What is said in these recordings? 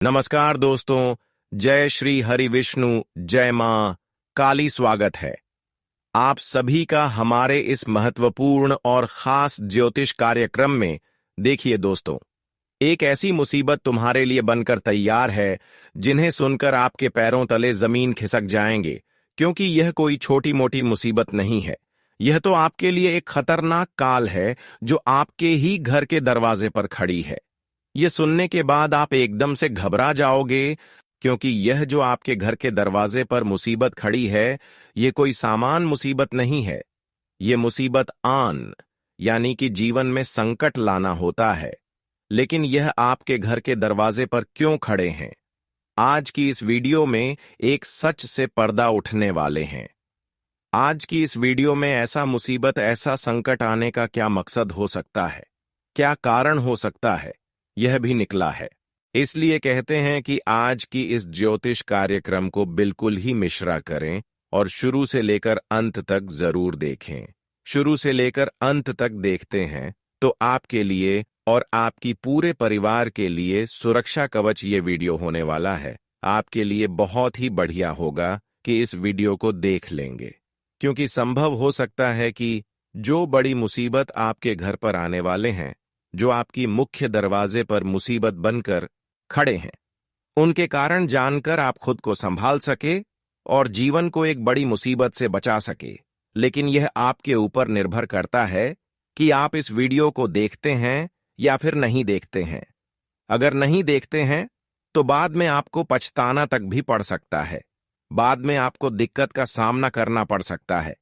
नमस्कार दोस्तों। जय श्री हरि विष्णु, जय मां काली। स्वागत है आप सभी का हमारे इस महत्वपूर्ण और खास ज्योतिष कार्यक्रम में। देखिए दोस्तों, एक ऐसी मुसीबत तुम्हारे लिए बनकर तैयार है जिन्हें सुनकर आपके पैरों तले जमीन खिसक जाएंगे, क्योंकि यह कोई छोटी मोटी मुसीबत नहीं है। यह तो आपके लिए एक खतरनाक काल है जो आपके ही घर के दरवाजे पर खड़ी है। ये सुनने के बाद आप एकदम से घबरा जाओगे, क्योंकि यह जो आपके घर के दरवाजे पर मुसीबत खड़ी है, ये कोई सामान्य मुसीबत नहीं है। ये मुसीबत आन, यानी कि जीवन में संकट लाना होता है। लेकिन यह आपके घर के दरवाजे पर क्यों खड़े हैं? आज की इस वीडियो में एक सच से पर्दा उठने वाले हैं। आज की इस वीडियो में ऐसा मुसीबत, ऐसा संकट आने का क्या मकसद हो सकता है, क्या कारण हो सकता है, यह भी निकला है। इसलिए कहते हैं कि आज की इस ज्योतिष कार्यक्रम को बिल्कुल ही मिश्रा करें और शुरू से लेकर अंत तक जरूर देखें। शुरू से लेकर अंत तक देखते हैं तो आपके लिए और आपकी पूरे परिवार के लिए सुरक्षा कवच ये वीडियो होने वाला है। आपके लिए बहुत ही बढ़िया होगा कि इस वीडियो को देख लेंगे, क्योंकि संभव हो सकता है कि जो बड़ी मुसीबत आपके घर पर आने वाले हैं, जो आपकी मुख्य दरवाजे पर मुसीबत बनकर खड़े हैं, उनके कारण जानकर आप खुद को संभाल सके और जीवन को एक बड़ी मुसीबत से बचा सके। लेकिन यह आपके ऊपर निर्भर करता है कि आप इस वीडियो को देखते हैं या फिर नहीं देखते हैं। अगर नहीं देखते हैं तो बाद में आपको पछताना तक भी पड़ सकता है। बाद में आपको दिक्कत का सामना करना पड़ सकता है।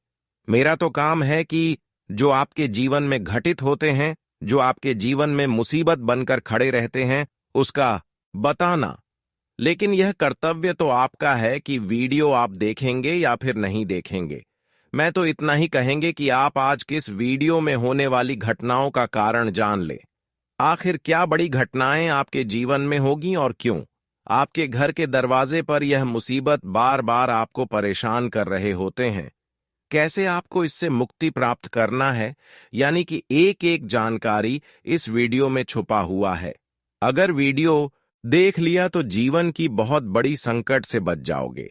मेरा तो काम है कि जो आपके जीवन में घटित होते हैं, जो आपके जीवन में मुसीबत बनकर खड़े रहते हैं, उसका बताना। लेकिन यह कर्तव्य तो आपका है कि वीडियो आप देखेंगे या फिर नहीं देखेंगे। मैं तो इतना ही कहेंगे कि आप आज किस वीडियो में होने वाली घटनाओं का कारण जान ले। आखिर क्या बड़ी घटनाएं आपके जीवन में होगी और क्यों आपके घर के दरवाजे पर यह मुसीबत बार बार आपको परेशान कर रहे होते हैं। कैसे आपको इससे मुक्ति प्राप्त करना है, यानी कि एक एक जानकारी इस वीडियो में छुपा हुआ है। अगर वीडियो देख लिया तो जीवन की बहुत बड़ी संकट से बच जाओगे।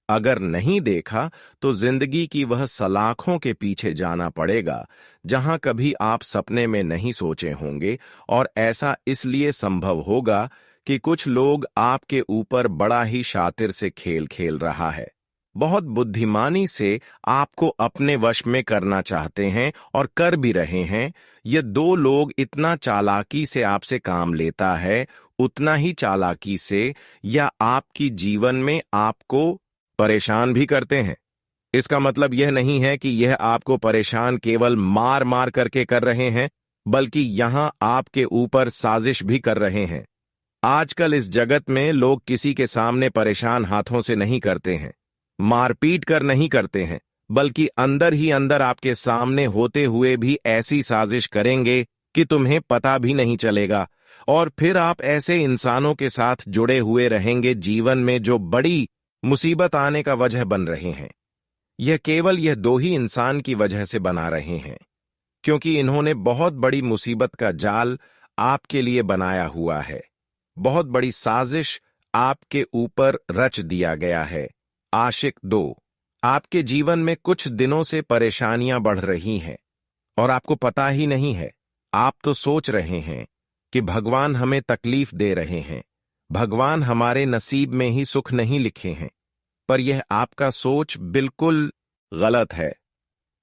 अगर नहीं देखा तो जिंदगी की वह सलाखों के पीछे जाना पड़ेगा जहां कभी आप सपने में नहीं सोचे होंगे। और ऐसा इसलिए संभव होगा कि कुछ लोग आपके ऊपर बड़ा ही शातिर से खेल खेल रहा है। बहुत बुद्धिमानी से आपको अपने वश में करना चाहते हैं और कर भी रहे हैं। ये दो लोग इतना चालाकी से आपसे काम लेता है, उतना ही चालाकी से या आपकी जीवन में आपको परेशान भी करते हैं। इसका मतलब यह नहीं है कि यह आपको परेशान केवल मार मार करके कर रहे हैं, बल्कि यहां आपके ऊपर साजिश भी कर रहे हैं। आजकल इस जगत में लोग किसी के सामने परेशान हाथों से नहीं करते हैं, मारपीट कर नहीं करते हैं, बल्कि अंदर ही अंदर आपके सामने होते हुए भी ऐसी साजिश करेंगे कि तुम्हें पता भी नहीं चलेगा। और फिर आप ऐसे इंसानों के साथ जुड़े हुए रहेंगे जीवन में जो बड़ी मुसीबत आने का वजह बन रहे हैं। यह केवल यह दो ही इंसान की वजह से बना रहे हैं, क्योंकि इन्होंने बहुत बड़ी मुसीबत का जाल आपके लिए बनाया हुआ है। बहुत बड़ी साजिश आपके ऊपर रच दिया गया है। आशिक 2, आपके जीवन में कुछ दिनों से परेशानियां बढ़ रही हैं और आपको पता ही नहीं है। आप तो सोच रहे हैं कि भगवान हमें तकलीफ दे रहे हैं, भगवान हमारे नसीब में ही सुख नहीं लिखे हैं। पर यह आपका सोच बिल्कुल गलत है।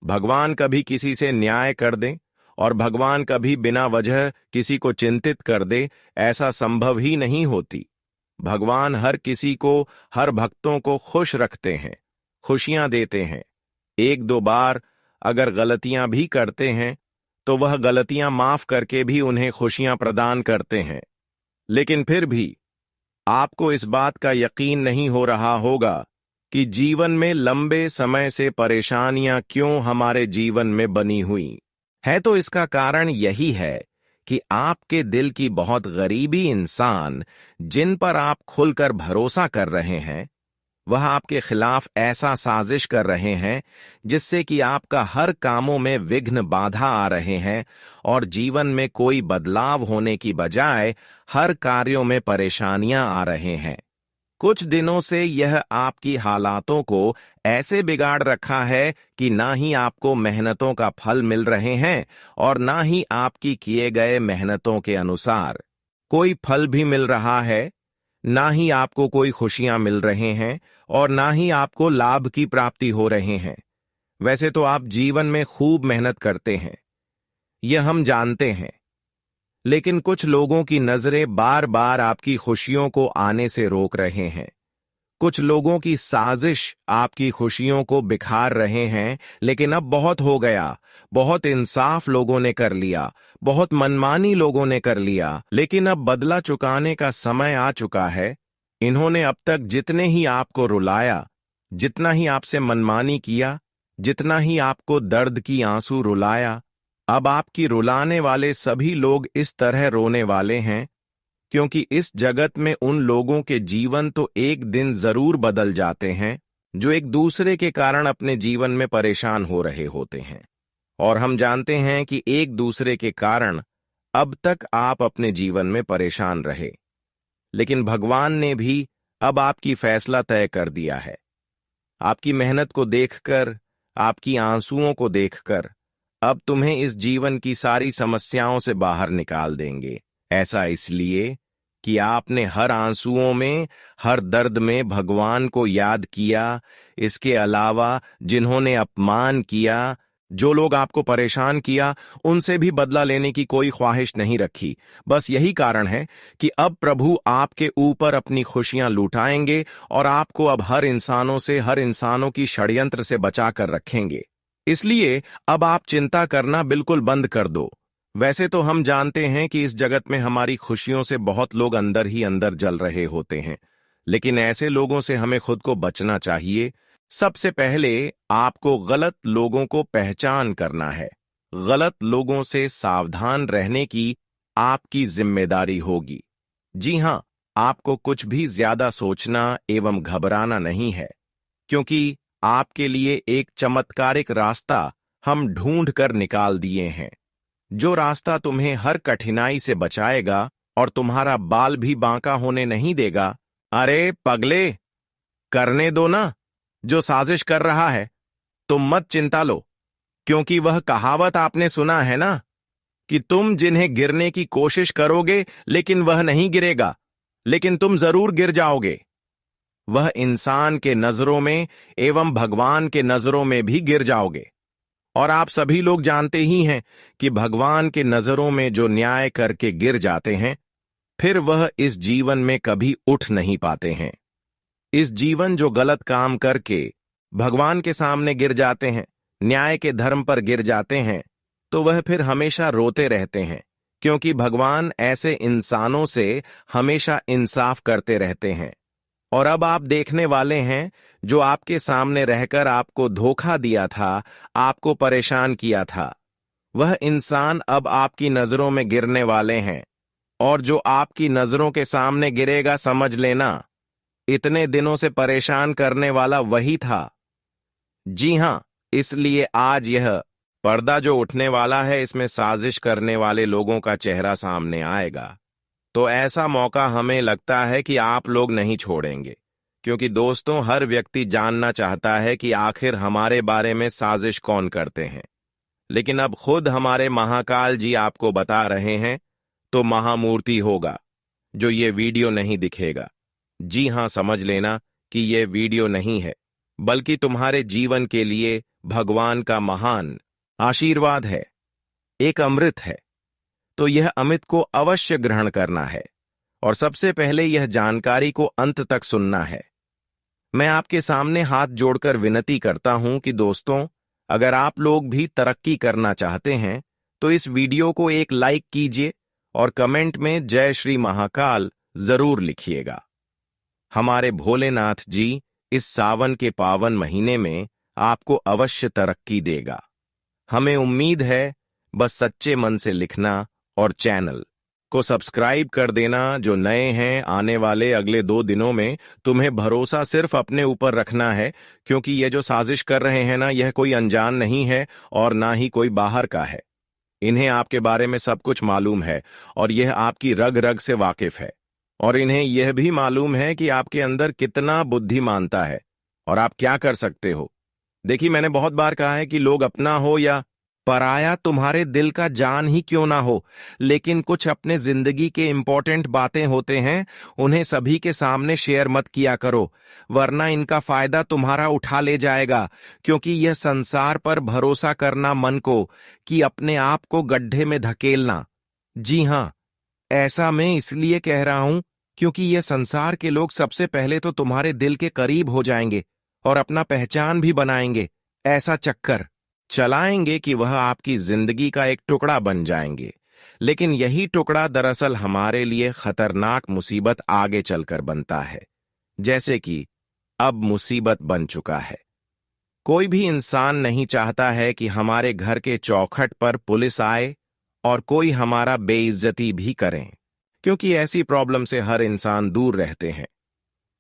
भगवान कभी किसी से न्याय कर दे और भगवान कभी बिना वजह किसी को चिंतित कर दे, ऐसा संभव ही नहीं होती। भगवान हर किसी को, हर भक्तों को खुश रखते हैं, खुशियां देते हैं। एक दो बार अगर गलतियां भी करते हैं तो वह गलतियां माफ करके भी उन्हें खुशियां प्रदान करते हैं। लेकिन फिर भी आपको इस बात का यकीन नहीं हो रहा होगा कि जीवन में लंबे समय से परेशानियां क्यों हमारे जीवन में बनी हुई है। तो इसका कारण यही है कि आपके दिल की बहुत गरीबी इंसान, जिन पर आप खुलकर भरोसा कर रहे हैं, वह आपके खिलाफ ऐसा साजिश कर रहे हैं जिससे कि आपका हर कामों में विघ्न बाधा आ रहे हैं और जीवन में कोई बदलाव होने की बजाय हर कार्यों में परेशानियां आ रहे हैं। कुछ दिनों से यह आपकी हालातों को ऐसे बिगाड़ रखा है कि ना ही आपको मेहनतों का फल मिल रहे हैं और ना ही आपकी किए गए मेहनतों के अनुसार कोई फल भी मिल रहा है, ना ही आपको कोई खुशियां मिल रहे हैं और ना ही आपको लाभ की प्राप्ति हो रहे हैं। वैसे तो आप जीवन में खूब मेहनत करते हैं, यह हम जानते हैं, लेकिन कुछ लोगों की नजरें बार बार आपकी खुशियों को आने से रोक रहे हैं। कुछ लोगों की साजिश आपकी खुशियों को बिखार रहे हैं, लेकिन अब बहुत हो गया। बहुत इंसाफ लोगों ने कर लिया, बहुत मनमानी लोगों ने कर लिया, लेकिन अब बदला चुकाने का समय आ चुका है। इन्होंने अब तक जितने ही आपको रुलाया, जितना ही आपसे मनमानी किया, जितना ही आपको दर्द की आंसू रुलाया, अब आपकी रुलाने वाले सभी लोग इस तरह रोने वाले हैं, क्योंकि इस जगत में उन लोगों के जीवन तो एक दिन जरूर बदल जाते हैं जो एक दूसरे के कारण अपने जीवन में परेशान हो रहे होते हैं। और हम जानते हैं कि एक दूसरे के कारण अब तक आप अपने जीवन में परेशान रहे, लेकिन भगवान ने भी अब आपकी फैसला तय कर दिया है। आपकी मेहनत को देखकर, आपकी आंसुओं को देखकर अब तुम्हें इस जीवन की सारी समस्याओं से बाहर निकाल देंगे। ऐसा इसलिए कि आपने हर आंसुओं में, हर दर्द में भगवान को याद किया। इसके अलावा जिन्होंने अपमान किया, जो लोग आपको परेशान किया, उनसे भी बदला लेने की कोई ख्वाहिश नहीं रखी। बस यही कारण है कि अब प्रभु आपके ऊपर अपनी खुशियां लुटाएंगे और आपको अब हर इंसानों से, हर इंसानों की षड्यंत्र से बचा कर रखेंगे। इसलिए अब आप चिंता करना बिल्कुल बंद कर दो। वैसे तो हम जानते हैं कि इस जगत में हमारी खुशियों से बहुत लोग अंदर ही अंदर जल रहे होते हैं, लेकिन ऐसे लोगों से हमें खुद को बचना चाहिए। सबसे पहले आपको गलत लोगों को पहचान करना है। गलत लोगों से सावधान रहने की आपकी जिम्मेदारी होगी। जी हां, आपको कुछ भी ज्यादा सोचना एवं घबराना नहीं है, क्योंकि आपके लिए एक चमत्कारिक रास्ता हम ढूंढ कर निकाल दिए हैं, जो रास्ता तुम्हें हर कठिनाई से बचाएगा और तुम्हारा बाल भी बांका होने नहीं देगा। अरे पगले, करने दो ना जो साजिश कर रहा है। तुम मत चिंता लो, क्योंकि वह कहावत आपने सुना है ना कि तुम जिन्हें गिरने की कोशिश करोगे लेकिन वह नहीं गिरेगा, लेकिन तुम जरूर गिर जाओगे। वह इंसान के नजरों में एवं भगवान के नजरों में भी गिर जाओगे। और आप सभी लोग जानते ही हैं कि भगवान के नजरों में जो न्याय करके गिर जाते हैं, फिर वह इस जीवन में कभी उठ नहीं पाते हैं। इस जीवन जो गलत काम करके भगवान के सामने गिर जाते हैं, न्याय के धर्म पर गिर जाते हैं, तो वह फिर हमेशा रोते रहते हैं, क्योंकि भगवान ऐसे इंसानों से हमेशा इंसाफ करते रहते हैं। और अब आप देखने वाले हैं, जो आपके सामने रहकर आपको धोखा दिया था, आपको परेशान किया था, वह इंसान अब आपकी नजरों में गिरने वाले हैं। और जो आपकी नजरों के सामने गिरेगा, समझ लेना, इतने दिनों से परेशान करने वाला वही था। जी हां, इसलिए आज यह पर्दा जो उठने वाला है, इसमें साजिश करने वाले लोगों का चेहरा सामने आएगा। तो ऐसा मौका हमें लगता है कि आप लोग नहीं छोड़ेंगे, क्योंकि दोस्तों, हर व्यक्ति जानना चाहता है कि आखिर हमारे बारे में साजिश कौन करते हैं। लेकिन अब खुद हमारे महाकाल जी आपको बता रहे हैं, तो महामूर्ति होगा जो ये वीडियो नहीं दिखेगा। जी हां, समझ लेना कि ये वीडियो नहीं है, बल्कि तुम्हारे जीवन के लिए भगवान का महान आशीर्वाद है, एक अमृत है। तो यह अमृत को अवश्य ग्रहण करना है और सबसे पहले यह जानकारी को अंत तक सुनना है। मैं आपके सामने हाथ जोड़कर विनती करता हूं कि दोस्तों, अगर आप लोग भी तरक्की करना चाहते हैं तो इस वीडियो को एक लाइक कीजिए और कमेंट में जय श्री महाकाल जरूर लिखिएगा। हमारे भोलेनाथ जी इस सावन के पावन महीने में आपको अवश्य तरक्की देगा। हमें उम्मीद है, बस सच्चे मन से लिखना और चैनल को सब्सक्राइब कर देना। जो नए हैं, आने वाले अगले 2 दिनों में तुम्हें भरोसा सिर्फ अपने ऊपर रखना है, क्योंकि ये जो साजिश कर रहे हैं ना, यह कोई अनजान नहीं है और ना ही कोई बाहर का है। इन्हें आपके बारे में सब कुछ मालूम है और यह आपकी रग रग से वाकिफ है। और इन्हें यह भी मालूम है कि आपके अंदर कितना बुद्धिमानता है और आप क्या कर सकते हो। देखिए, मैंने बहुत बार कहा है कि लोग अपना हो या पराया, तुम्हारे दिल का जान ही क्यों ना हो, लेकिन कुछ अपने जिंदगी के इंपॉर्टेंट बातें होते हैं, उन्हें सभी के सामने शेयर मत किया करो, वरना इनका फायदा तुम्हारा उठा ले जाएगा। क्योंकि यह संसार पर भरोसा करना मन को, कि अपने आप को गड्ढे में धकेलना। जी हां, ऐसा मैं इसलिए कह रहा हूं क्योंकि यह संसार के लोग सबसे पहले तो तुम्हारे दिल के करीब हो जाएंगे और अपना पहचान भी बनाएंगे। ऐसा चक्कर चलाएंगे कि वह आपकी जिंदगी का एक टुकड़ा बन जाएंगे। लेकिन यही टुकड़ा दरअसल हमारे लिए खतरनाक मुसीबत आगे चलकर बनता है, जैसे कि अब मुसीबत बन चुका है। कोई भी इंसान नहीं चाहता है कि हमारे घर के चौखट पर पुलिस आए और कोई हमारा बेइज्जती भी करें, क्योंकि ऐसी प्रॉब्लम से हर इंसान दूर रहते हैं।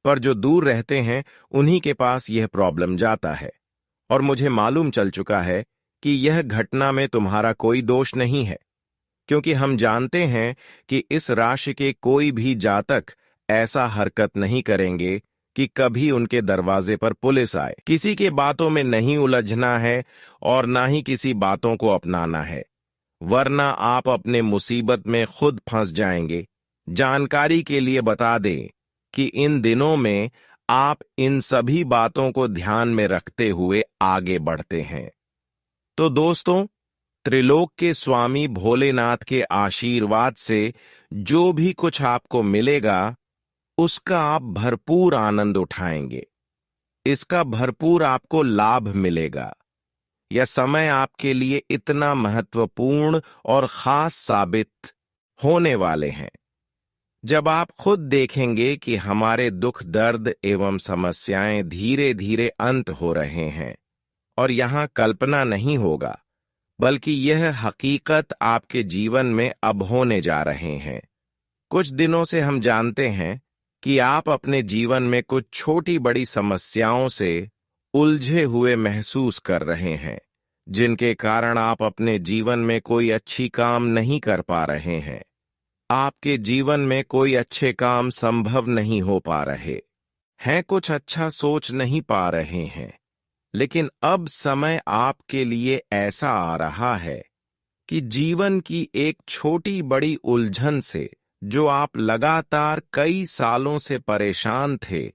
पर जो दूर रहते हैं उन्हीं के पास यह प्रॉब्लम जाता है। और मुझे मालूम चल चुका है कि यह घटना में तुम्हारा कोई दोष नहीं है, क्योंकि हम जानते हैं कि इस राशि के कोई भी जातक ऐसा हरकत नहीं करेंगे कि कभी उनके दरवाजे पर पुलिस आए। किसी के बातों में नहीं उलझना है और ना ही किसी बातों को अपनाना है, वरना आप अपने मुसीबत में खुद फंस जाएंगे। जानकारी के लिए बता दें कि इन दिनों में आप इन सभी बातों को ध्यान में रखते हुए आगे बढ़ते हैं। तो दोस्तों, त्रिलोक के स्वामी भोलेनाथ के आशीर्वाद से जो भी कुछ आपको मिलेगा, उसका आप भरपूर आनंद उठाएंगे। इसका भरपूर आपको लाभ मिलेगा। यह समय आपके लिए इतना महत्वपूर्ण और खास साबित होने वाले हैं, जब आप खुद देखेंगे कि हमारे दुख दर्द एवं समस्याएं धीरे धीरे अंत हो रहे हैं। और यहां कल्पना नहीं होगा, बल्कि यह हकीकत आपके जीवन में अब होने जा रहे हैं। कुछ दिनों से हम जानते हैं कि आप अपने जीवन में कुछ छोटी बड़ी समस्याओं से उलझे हुए महसूस कर रहे हैं, जिनके कारण आप अपने जीवन में कोई अच्छी काम नहीं कर पा रहे हैं। आपके जीवन में कोई अच्छे काम संभव नहीं हो पा रहे हैं, कुछ अच्छा सोच नहीं पा रहे हैं। लेकिन अब समय आपके लिए ऐसा आ रहा है कि जीवन की एक छोटी बड़ी उलझन से जो आप लगातार कई सालों से परेशान थे,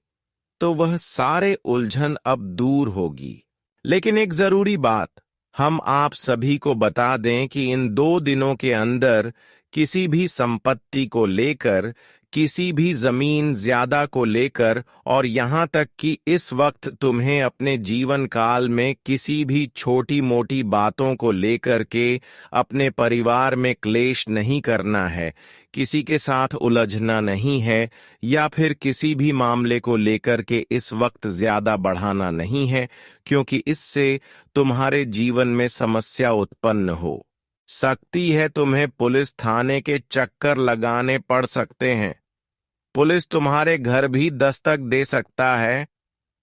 तो वह सारे उलझन अब दूर होगी। लेकिन एक जरूरी बात हम आप सभी को बता दें कि इन 2 दिनों के अंदर किसी भी संपत्ति को लेकर, किसी भी जमीन ज्यादा को लेकर, और यहां तक कि इस वक्त तुम्हें अपने जीवन काल में किसी भी छोटी मोटी बातों को लेकर के अपने परिवार में क्लेश नहीं करना है, किसी के साथ उलझना नहीं है, या फिर किसी भी मामले को लेकर के इस वक्त ज्यादा बढ़ाना नहीं है, क्योंकि इससे तुम्हारे जीवन में समस्या उत्पन्न हो सकती है। तुम्हें पुलिस थाने के चक्कर लगाने पड़ सकते हैं, पुलिस तुम्हारे घर भी दस्तक दे सकता है।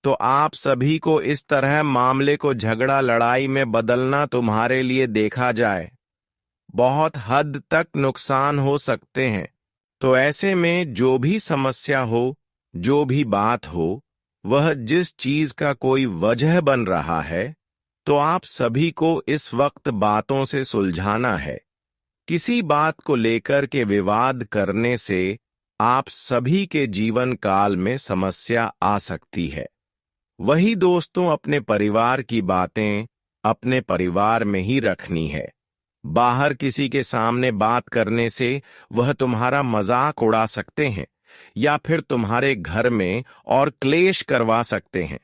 तो आप सभी को इस तरह मामले को झगड़ा लड़ाई में बदलना तुम्हारे लिए देखा जाए, बहुत हद तक नुकसान हो सकते हैं। तो ऐसे में जो भी समस्या हो, जो भी बात हो, वह जिस चीज का कोई वजह बन रहा है, तो आप सभी को इस वक्त बातों से सुलझाना है। किसी बात को लेकर के विवाद करने से आप सभी के जीवन काल में समस्या आ सकती है। वही दोस्तों, अपने परिवार की बातें अपने परिवार में ही रखनी है। बाहर किसी के सामने बात करने से वह तुम्हारा मजाक उड़ा सकते हैं या फिर तुम्हारे घर में और क्लेश करवा सकते हैं,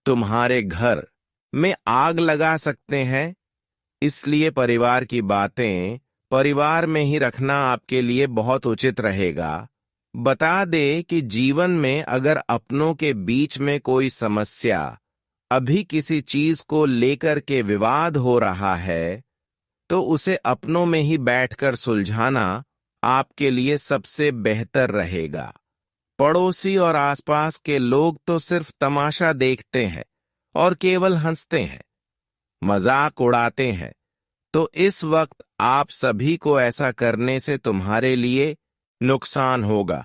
तुम्हारे घर में आग लगा सकते हैं। इसलिए परिवार की बातें परिवार में ही रखना आपके लिए बहुत उचित रहेगा। बता दे कि जीवन में अगर अपनों के बीच में कोई समस्या, अभी किसी चीज को लेकर के विवाद हो रहा है, तो उसे अपनों में ही बैठकर सुलझाना आपके लिए सबसे बेहतर रहेगा। पड़ोसी और आसपास के लोग तो सिर्फ तमाशा देखते हैं और केवल हंसते हैं, मजाक उड़ाते हैं। तो इस वक्त आप सभी को ऐसा करने से तुम्हारे लिए नुकसान होगा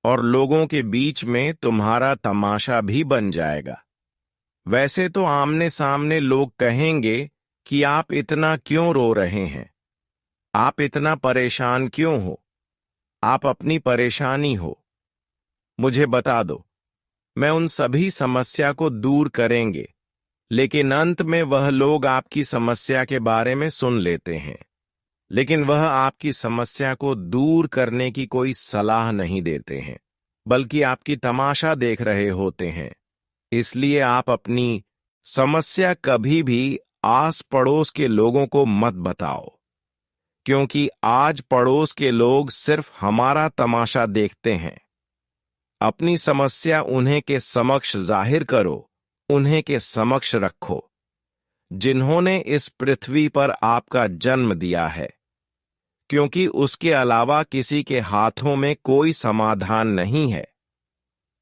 और लोगों के बीच में तुम्हारा तमाशा भी बन जाएगा। वैसे तो आमने सामने लोग कहेंगे कि आप इतना क्यों रो रहे हैं, आप इतना परेशान क्यों हो, आप अपनी परेशानी हो, मुझे बता दो। मैं उन सभी समस्या को दूर करेंगे, लेकिन अंत में वह लोग आपकी समस्या के बारे में सुन लेते हैं, लेकिन वह आपकी समस्या को दूर करने की कोई सलाह नहीं देते हैं, बल्कि आपकी तमाशा देख रहे होते हैं। इसलिए आप अपनी समस्या कभी भी आस पड़ोस के लोगों को मत बताओ, क्योंकि आज पड़ोस के लोग सिर्फ हमारा तमाशा देखते हैं। अपनी समस्या उन्हें के समक्ष जाहिर करो, उन्हें के समक्ष रखो, जिन्होंने इस पृथ्वी पर आपका जन्म दिया है, क्योंकि उसके अलावा किसी के हाथों में कोई समाधान नहीं है।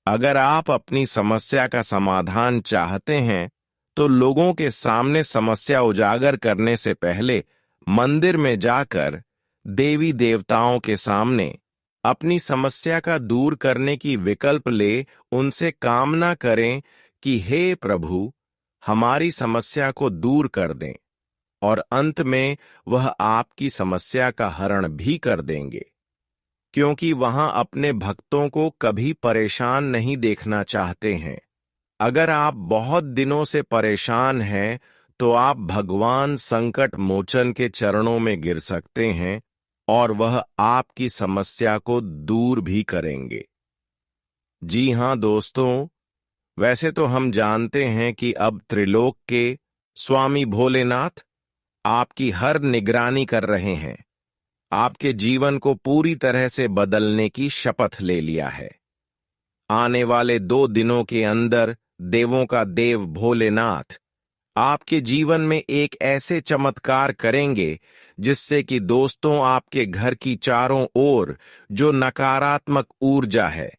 अगर आप अपनी समस्या का समाधान चाहते हैं, तो लोगों के सामने समस्या उजागर करने से पहले मंदिर में जाकर देवी देवताओं के सामने अपनी समस्या का दूर करने की विकल्प ले उनसे कामना करें कि हे प्रभु, हमारी समस्या को दूर कर दें, और अंत में वह आपकी समस्या का हरण भी कर देंगे, क्योंकि वहां अपने भक्तों को कभी परेशान नहीं देखना चाहते हैं। अगर आप बहुत दिनों से परेशान हैं, तो आप भगवान संकट मोचन के चरणों में गिर सकते हैं और वह आपकी समस्या को दूर भी करेंगे। जी हां दोस्तों, वैसे तो हम जानते हैं कि अब त्रिलोक के स्वामी भोलेनाथ आपकी हर निगरानी कर रहे हैं, आपके जीवन को पूरी तरह से बदलने की शपथ ले लिया है। आने वाले 2 दिनों के अंदर देवों का देव भोलेनाथ आपके जीवन में एक ऐसे चमत्कार करेंगे जिससे कि दोस्तों आपके घर की चारों ओर जो नकारात्मक ऊर्जा है,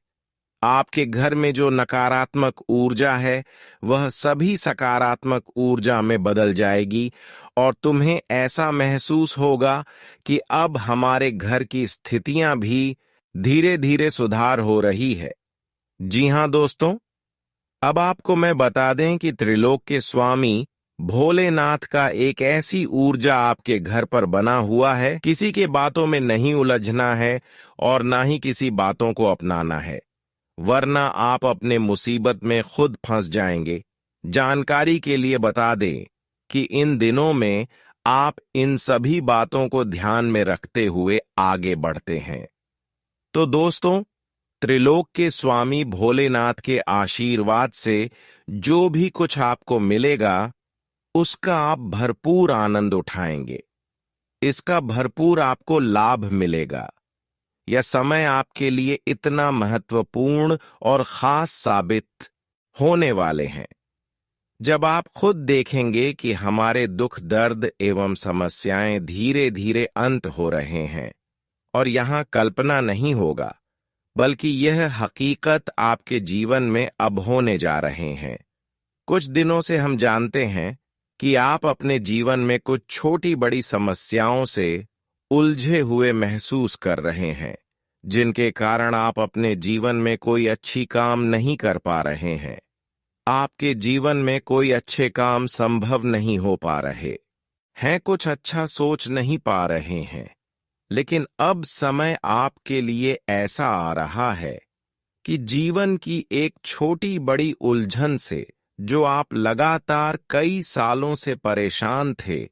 आपके घर में जो नकारात्मक ऊर्जा है, वह सभी सकारात्मक ऊर्जा में बदल जाएगी और तुम्हें ऐसा महसूस होगा कि अब हमारे घर की स्थितियां भी धीरे धीरे सुधार हो रही है। जी हां दोस्तों, अब आपको मैं बता दें कि त्रिलोक के स्वामी भोलेनाथ का एक ऐसी ऊर्जा आपके घर पर बना हुआ है, किसी के बातों में नहीं उलझना है और ना ही किसी बातों को अपनाना है, वरना आप अपने मुसीबत में खुद फंस जाएंगे। जानकारी के लिए बता दें कि इन दिनों में आप इन सभी बातों को ध्यान में रखते हुए आगे बढ़ते हैं। तो दोस्तों, त्रिलोक के स्वामी भोलेनाथ के आशीर्वाद से जो भी कुछ आपको मिलेगा, उसका आप भरपूर आनंद उठाएंगे, इसका भरपूर आपको लाभ मिलेगा। यह समय आपके लिए इतना महत्वपूर्ण और खास साबित होने वाले हैं, जब आप खुद देखेंगे कि हमारे दुख दर्द एवं समस्याएं धीरे धीरे अंत हो रहे हैं, और यहां कल्पना नहीं होगा, बल्कि यह हकीकत आपके जीवन में अब होने जा रहे हैं। कुछ दिनों से हम जानते हैं कि आप अपने जीवन में कुछ छोटी बड़ी समस्याओं से उलझे हुए महसूस कर रहे हैं, जिनके कारण आप अपने जीवन में कोई अच्छी काम नहीं कर पा रहे हैं। आपके जीवन में कोई अच्छे काम संभव नहीं हो पा रहे हैं, कुछ अच्छा सोच नहीं पा रहे हैं। लेकिन अब समय आपके लिए ऐसा आ रहा है कि जीवन की एक छोटी बड़ी उलझन से जो आप लगातार कई सालों से परेशान थे,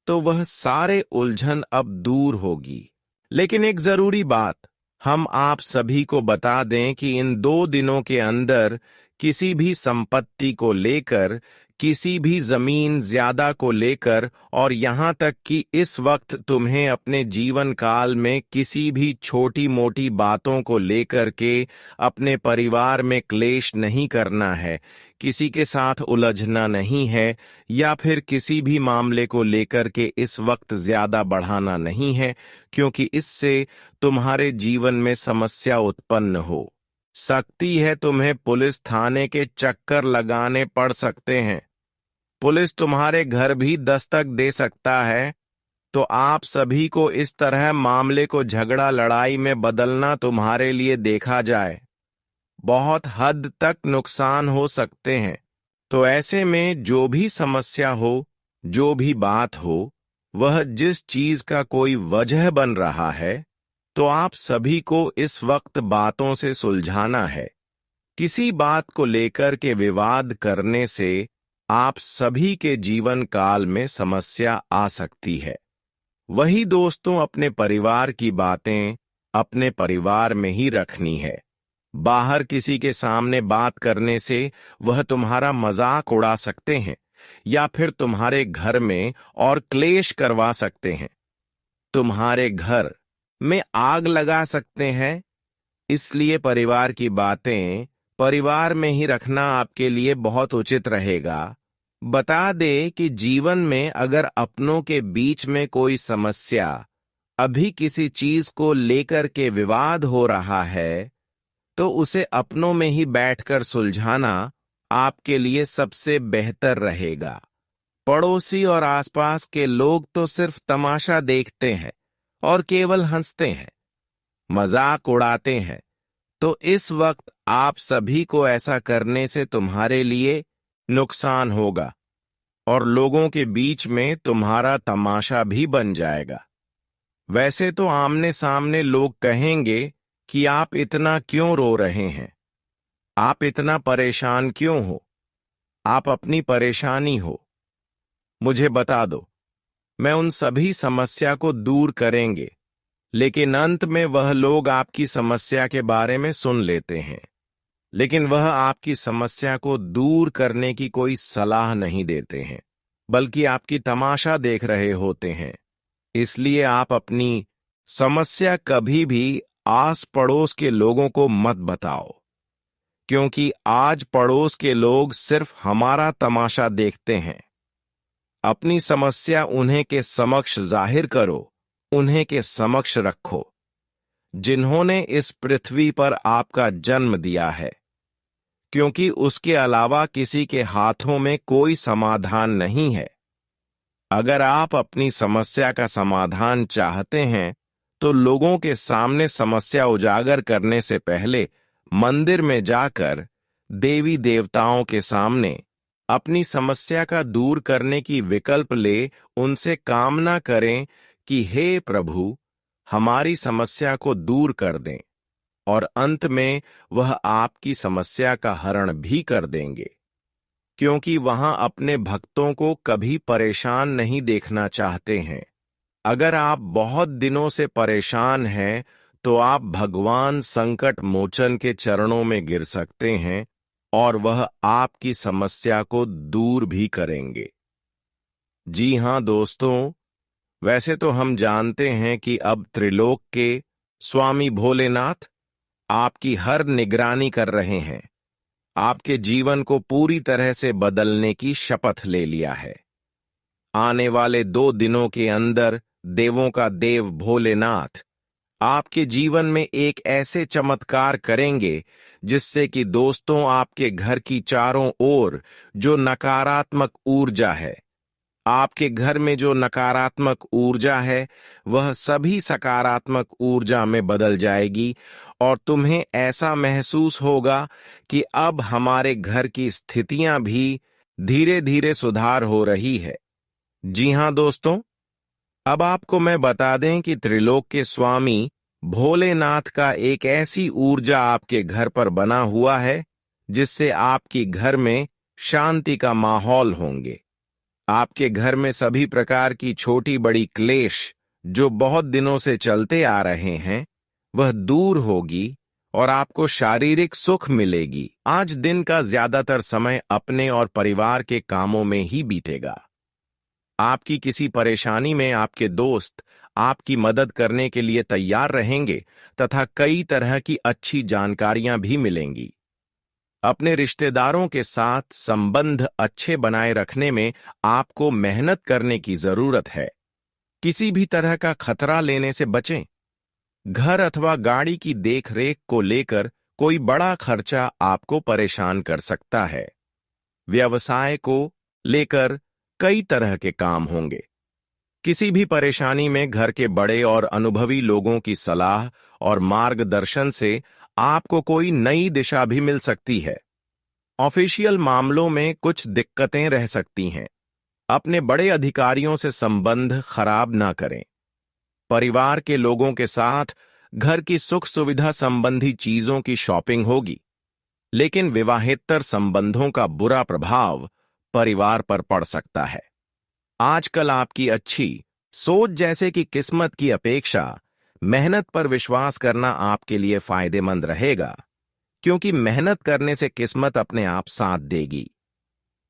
तो वह सारे उलझन अब दूर होगी। लेकिन एक जरूरी बात हम आप सभी को बता दें कि इन 2 दिनों के अंदर किसी भी संपत्ति को लेकर किसी भी जमीन ज्यादा को लेकर और यहाँ तक कि इस वक्त तुम्हें अपने जीवन काल में किसी भी छोटी मोटी बातों को लेकर के अपने परिवार में क्लेश नहीं करना है, किसी के साथ उलझना नहीं है, या फिर किसी भी मामले को लेकर के इस वक्त ज्यादा बढ़ाना नहीं है, क्योंकि इससे तुम्हारे जीवन में समस्या उत्पन्न हो सकती है। तुम्हें पुलिस थाने के चक्कर लगाने पड़ सकते हैं, पुलिस तुम्हारे घर भी दस्तक दे सकता है। तो आप सभी को इस तरह मामले को झगड़ा लड़ाई में बदलना तुम्हारे लिए देखा जाए, बहुत हद तक नुकसान हो सकते हैं। तो ऐसे में जो भी समस्या हो, जो भी बात हो, वह जिस चीज का कोई वजह बन रहा है, तो आप सभी को इस वक्त बातों से सुलझाना है। किसी बात को लेकर के विवाद करने से आप सभी के जीवन काल में समस्या आ सकती है। वही दोस्तों, अपने परिवार की बातें अपने परिवार में ही रखनी है। बाहर किसी के सामने बात करने से वह तुम्हारा मजाक उड़ा सकते हैं या फिर तुम्हारे घर में और क्लेश करवा सकते हैं, तुम्हारे घर में आग लगा सकते हैं। इसलिए परिवार की बातें परिवार में ही रखना आपके लिए बहुत उचित रहेगा। बता दे कि जीवन में अगर अपनों के बीच में कोई समस्या, अभी किसी चीज को लेकर के विवाद हो रहा है, तो उसे अपनों में ही बैठकर सुलझाना आपके लिए सबसे बेहतर रहेगा। पड़ोसी और आसपास के लोग तो सिर्फ तमाशा देखते हैं और केवल हंसते हैं, मजाक उड़ाते हैं। तो इस वक्त आप सभी को ऐसा करने से तुम्हारे लिए नुकसान होगा और लोगों के बीच में तुम्हारा तमाशा भी बन जाएगा। वैसे तो आमने सामने लोग कहेंगे कि आप इतना क्यों रो रहे हैं, आप इतना परेशान क्यों हो, आप अपनी परेशानी हो, मुझे बता दो, मैं उन सभी समस्या को दूर करेंगे। लेकिन अंत में वह लोग आपकी समस्या के बारे में सुन लेते हैं, लेकिन वह आपकी समस्या को दूर करने की कोई सलाह नहीं देते हैं, बल्कि आपकी तमाशा देख रहे होते हैं। इसलिए आप अपनी समस्या कभी भी आस पड़ोस के लोगों को मत बताओ, क्योंकि आज पड़ोस के लोग सिर्फ हमारा तमाशा देखते हैं। अपनी समस्या उन्हें के समक्ष जाहिर करो, उन्हें के समक्ष रखो, जिन्होंने इस पृथ्वी पर आपका जन्म दिया है, क्योंकि उसके अलावा किसी के हाथों में कोई समाधान नहीं है। अगर आप अपनी समस्या का समाधान चाहते हैं, तो लोगों के सामने समस्या उजागर करने से पहले मंदिर में जाकर देवी देवताओं के सामने अपनी समस्या का दूर करने की विकल्प ले उनसे कामना करें कि हे प्रभु, हमारी समस्या को दूर कर दें, और अंत में वह आपकी समस्या का हरण भी कर देंगे, क्योंकि वहां अपने भक्तों को कभी परेशान नहीं देखना चाहते हैं। अगर आप बहुत दिनों से परेशान हैं, तो आप भगवान संकट मोचन के चरणों में गिर सकते हैं और वह आपकी समस्या को दूर भी करेंगे। जी हां दोस्तों, वैसे तो हम जानते हैं कि अब त्रिलोक के स्वामी भोलेनाथ आपकी हर निगरानी कर रहे हैं, आपके जीवन को पूरी तरह से बदलने की शपथ ले लिया है। आने वाले 2 दिनों के अंदर देवों का देव भोलेनाथ आपके जीवन में एक ऐसे चमत्कार करेंगे जिससे कि दोस्तों आपके घर की चारों ओर जो नकारात्मक ऊर्जा है, आपके घर में जो नकारात्मक ऊर्जा है, वह सभी सकारात्मक ऊर्जा में बदल जाएगी और तुम्हें ऐसा महसूस होगा कि अब हमारे घर की स्थितियां भी धीरे धीरे सुधार हो रही है। जी हां दोस्तों, अब आपको मैं बता दें कि त्रिलोक के स्वामी भोलेनाथ का एक ऐसी ऊर्जा आपके घर पर बना हुआ है जिससे आपके घर में शांति का माहौल होंगे। आपके घर में सभी प्रकार की छोटी बड़ी क्लेश जो बहुत दिनों से चलते आ रहे हैं, वह दूर होगी और आपको शारीरिक सुख मिलेगी। आज दिन का ज्यादातर समय अपने और परिवार के कामों में ही बीतेगा। आपकी किसी परेशानी में आपके दोस्त आपकी मदद करने के लिए तैयार रहेंगे तथा कई तरह की अच्छी जानकारियां भी मिलेंगी। अपने रिश्तेदारों के साथ संबंध अच्छे बनाए रखने में आपको मेहनत करने की जरूरत है। किसी भी तरह का खतरा लेने से बचें। घर अथवा गाड़ी की देखरेख को लेकर कोई बड़ा खर्चा आपको परेशान कर सकता है। व्यवसाय को लेकर कई तरह के काम होंगे। किसी भी परेशानी में घर के बड़े और अनुभवी लोगों की सलाह और मार्गदर्शन से आपको कोई नई दिशा भी मिल सकती है। ऑफिशियल मामलों में कुछ दिक्कतें रह सकती हैं। अपने बड़े अधिकारियों से संबंध खराब ना करें। परिवार के लोगों के साथ घर की सुख सुविधा संबंधी चीजों की शॉपिंग होगी, लेकिन विवाहेतर संबंधों का बुरा प्रभाव परिवार पर पड़ सकता है। आजकल आपकी अच्छी सोच जैसे कि किस्मत की अपेक्षा मेहनत पर विश्वास करना आपके लिए फायदेमंद रहेगा, क्योंकि मेहनत करने से किस्मत अपने आप साथ देगी।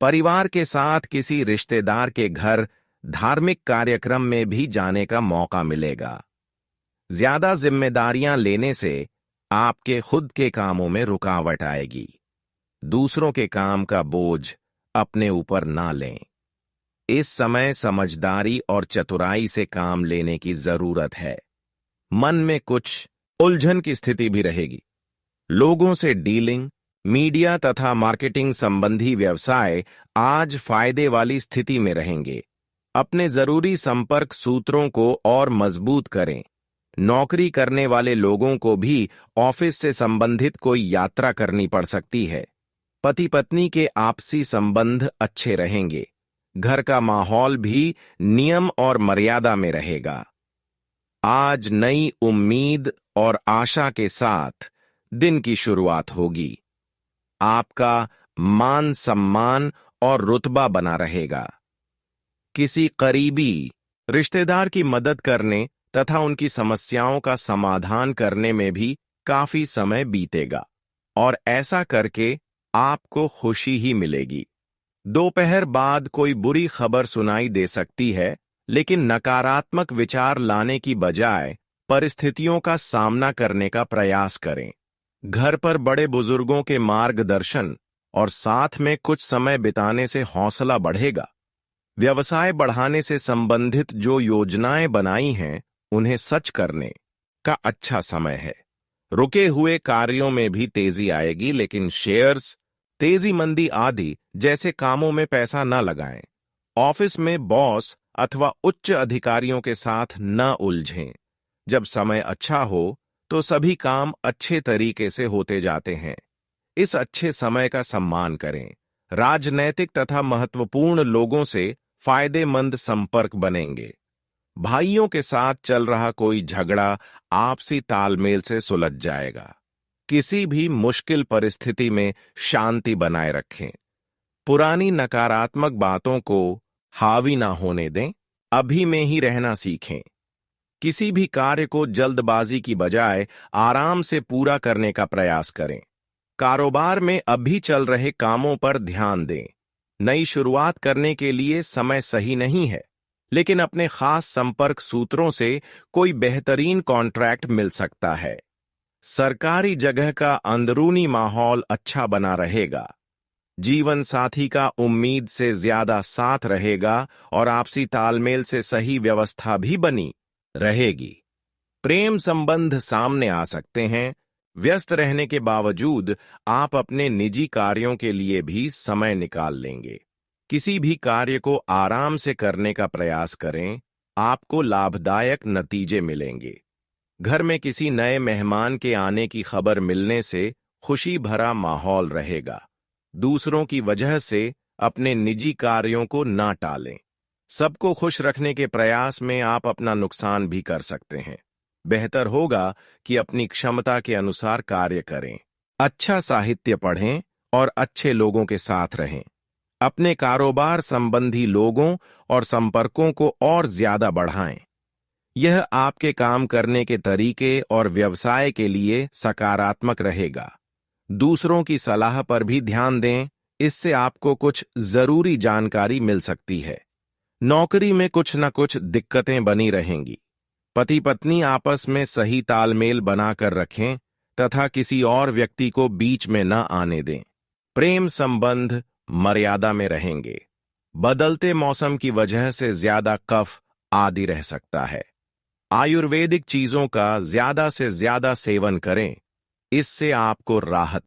परिवार के साथ किसी रिश्तेदार के घर धार्मिक कार्यक्रम में भी जाने का मौका मिलेगा। ज्यादा जिम्मेदारियां लेने से आपके खुद के कामों में रुकावट आएगी। दूसरों के काम का बोझ अपने ऊपर ना लें। इस समय समझदारी और चतुराई से काम लेने की जरूरत है। मन में कुछ उलझन की स्थिति भी रहेगी। लोगों से डीलिंग, मीडिया तथा मार्केटिंग संबंधी व्यवसाय आज फायदे वाली स्थिति में रहेंगे। अपने जरूरी संपर्क सूत्रों को और मजबूत करें। नौकरी करने वाले लोगों को भी ऑफिस से संबंधित कोई यात्रा करनी पड़ सकती है। पति पत्नी के आपसी संबंध अच्छे रहेंगे। घर का माहौल भी नियम और मर्यादा में रहेगा। आज नई उम्मीद और आशा के साथ दिन की शुरुआत होगी। आपका मान सम्मान और रुतबा बना रहेगा। किसी करीबी रिश्तेदार की मदद करने तथा उनकी समस्याओं का समाधान करने में भी काफी समय बीतेगा और ऐसा करके आपको खुशी ही मिलेगी। दोपहर बाद कोई बुरी खबर सुनाई दे सकती है, लेकिन नकारात्मक विचार लाने की बजाय परिस्थितियों का सामना करने का प्रयास करें। घर पर बड़े बुजुर्गों के मार्गदर्शन और साथ में कुछ समय बिताने से हौसला बढ़ेगा। व्यवसाय बढ़ाने से संबंधित जो योजनाएं बनाई हैं, उन्हें सच करने का अच्छा समय है। रुके हुए कार्यों में भी तेजी आएगी, लेकिन शेयर्स, तेजी मंदी आदि जैसे कामों में पैसा न लगाएं। ऑफिस में बॉस अथवा उच्च अधिकारियों के साथ न उलझें। जब समय अच्छा हो तो सभी काम अच्छे तरीके से होते जाते हैं। इस अच्छे समय का सम्मान करें। राजनैतिक तथा महत्वपूर्ण लोगों से फायदेमंद संपर्क बनेंगे। भाइयों के साथ चल रहा कोई झगड़ा आपसी तालमेल से सुलझ जाएगा। किसी भी मुश्किल परिस्थिति में शांति बनाए रखें। पुरानी नकारात्मक बातों को हावी ना होने दें। अभी में ही रहना सीखें। किसी भी कार्य को जल्दबाजी की बजाय आराम से पूरा करने का प्रयास करें। कारोबार में अभी चल रहे कामों पर ध्यान दें। नई शुरुआत करने के लिए समय सही नहीं है, लेकिन अपने खास संपर्क सूत्रों से कोई बेहतरीन कॉन्ट्रैक्ट मिल सकता है। सरकारी जगह का अंदरूनी माहौल अच्छा बना रहेगा। जीवन साथी का उम्मीद से ज्यादा साथ रहेगा और आपसी तालमेल से सही व्यवस्था भी बनी रहेगी। प्रेम संबंध सामने आ सकते हैं। व्यस्त रहने के बावजूद आप अपने निजी कार्यों के लिए भी समय निकाल लेंगे। किसी भी कार्य को आराम से करने का प्रयास करें। आपको लाभदायक नतीजे मिलेंगे। घर में किसी नए मेहमान के आने की खबर मिलने से खुशी भरा माहौल रहेगा। दूसरों की वजह से अपने निजी कार्यों को ना टालें। सबको खुश रखने के प्रयास में आप अपना नुकसान भी कर सकते हैं। बेहतर होगा कि अपनी क्षमता के अनुसार कार्य करें। अच्छा साहित्य पढ़ें और अच्छे लोगों के साथ रहें। अपने कारोबार संबंधी लोगों और संपर्कों को और ज्यादा बढ़ाएं। यह आपके काम करने के तरीके और व्यवसाय के लिए सकारात्मक रहेगा। दूसरों की सलाह पर भी ध्यान दें, इससे आपको कुछ जरूरी जानकारी मिल सकती है। नौकरी में कुछ न कुछ दिक्कतें बनी रहेंगी। पति पत्नी आपस में सही तालमेल बनाकर रखें तथा किसी और व्यक्ति को बीच में न आने दें। प्रेम संबंध मर्यादा में रहेंगे। बदलते मौसम की वजह से ज्यादा कफ आदि रह सकता है। आयुर्वेदिक चीजों का ज्यादा से ज्यादा सेवन करें, इससे आपको राहत